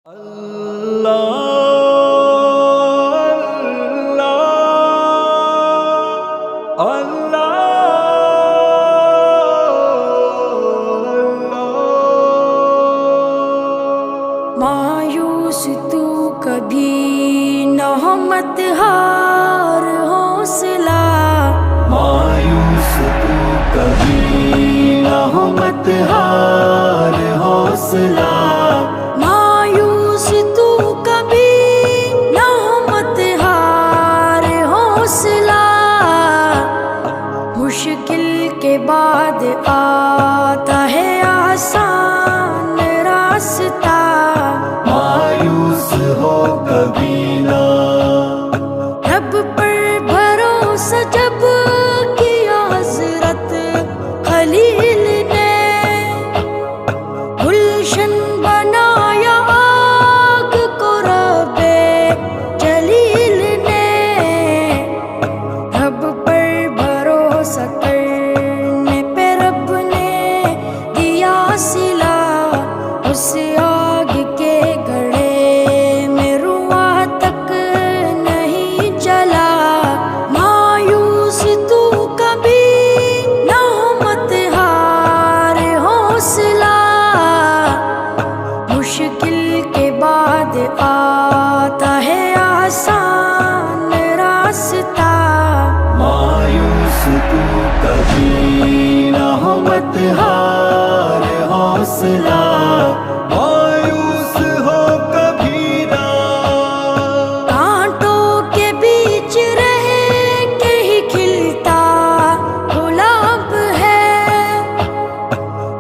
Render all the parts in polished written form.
مایوس تو کبھی نہ ہو مت ہار حوصلہ، مایوس تو کبھی نہ ہو مت ہار حوصلہ، مایوس تو کبھی نہ ہو مت ہار حوصلہ، مشکل کے بعد آتا ہے آسان راستہ، مایوس ہو کبھی نہ، رب پر بھروسہ جب کیا حضرت خلیل نے، گلشن بنایا آگ کو رب جلیل نے، رب پر بھروسہ کرنے پہ رب نے دیا صلہ، اس آگ کے گڑھے میں رواں تک نہیں جلا، مایوس تو کبھی نہ ہو مت ہار حوصلہ، مشکل کے بعد آتا ہے آسان راستہ، مایوس تو کبھی نہ ہو مت ہار حوصلہ، مایوس ہو کبھی نہ، کانٹوں کے بیچ رہ کے ہی کھلتا گلاب ہے،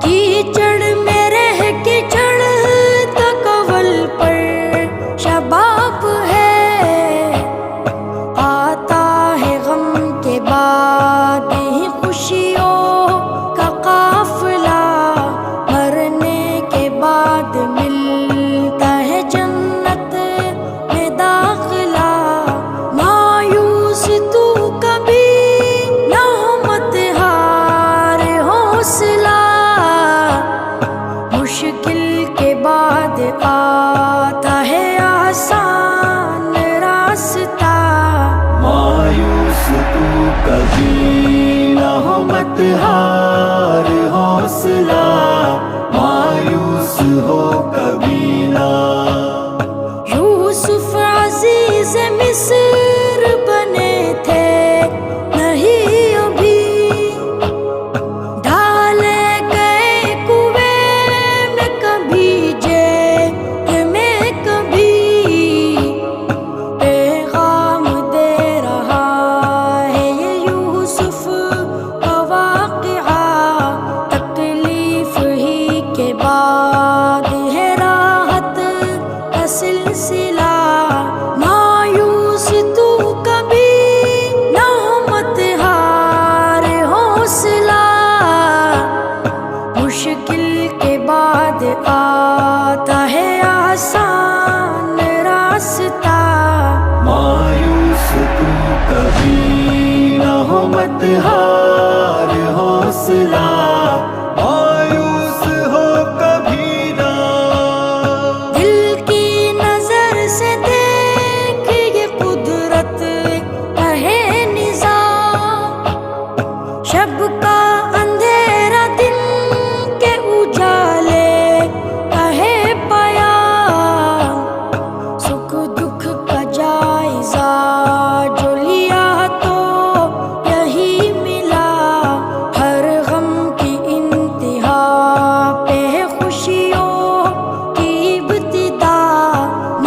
کیچڑ میں رہ کے چڑھتا کنول پر شباب ہے، آتا ہے غم کے بعد ہی خوشیوں کا قافلہ، مرنے کے بعد ملتا ہے جنت میں داخلہ، مایوس تو کبھی نہ ہو مت ہار حوصلہ، مشکل کے بعد آتا ہے آسان راستہ، مایوس تو کبھی نہ ہو مت ہار حوصلہ، مایوس ہو کبھی نہ، یوسف عزیز مصر بنے تھے نہیں ابھی، ڈالے گئے کنویں میں کبھی جیل میں کبھی، پیغام دے رہا ہے یہ یوسف کا واقعہ، تکلیف ہی کے بعد ہے راحت کا سلسلہ، مایوس تو کبھی نہ ہو مت ہار حوصلہ، مشکل کے بعد آتا ہے آسان راستہ، مایوس تو کبھی نہ ہو مت ہار حوصلہ، مایوس ہو کبھی نہ، دل کی نظر سے دیکھ یہ قدرت ہے نظام، شب کا اندھیرا دن کے اجالے کا ہے پیام، سکھ دکھ کا جائزہ جو لیا تو یہی ملا، ہر غم کی انتہا پہ خوشیوں کی ابتدا،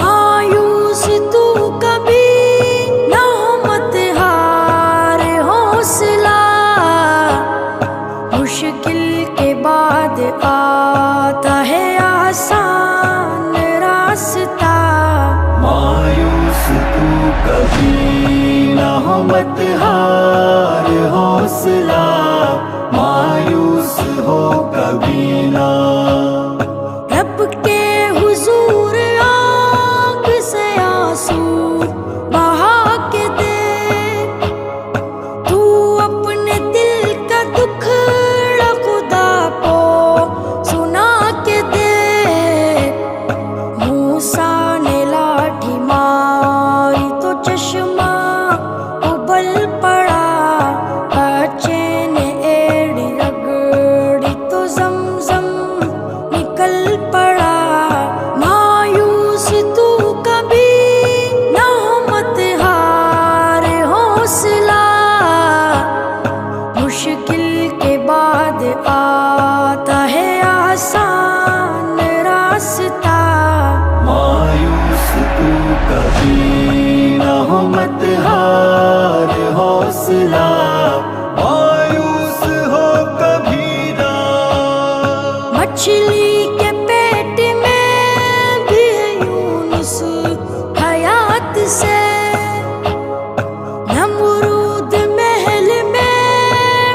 مایوس تو کبھی نہ ہو مت ہار حوصلہ، مشکل کے بعد آتا ہے آسان راستہ، مایوس تو کبھی نہ ہو مت ہار حوصلہ، مایوس ہو کبھی نہ، رب کے حضور آنکھ سے آنسو بہا کے دے، تو اپنے دل کا دکھڑا خدا کو سنا کے دے، موسیٰ راستہ مایوس تو کبھی نہ ہو مت ہار حوصلہ مایوس ہو کبھی نہ مچھلی کے پیٹ میں بھی ہے یونس حیات سے نمرود محل میں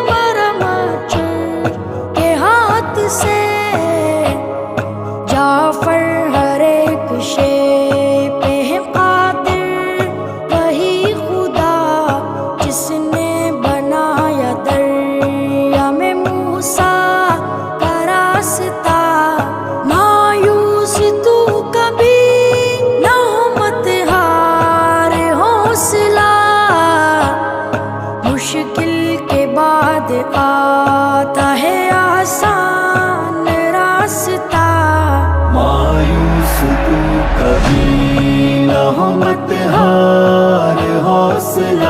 مرا مچھر کے ہاتھ سے جعفر ہر ایک شے پہ ہے قادر وہی خدا جس نے بنایا دریا میں موسیٰ کا راستہ مایوس تو کبھی نہ ہو مت ہار حوصلہ مشکل کے بعد آتا ہے آسان راستہ مایوس تو کبھی نہ ہو مت ہار حوصلہ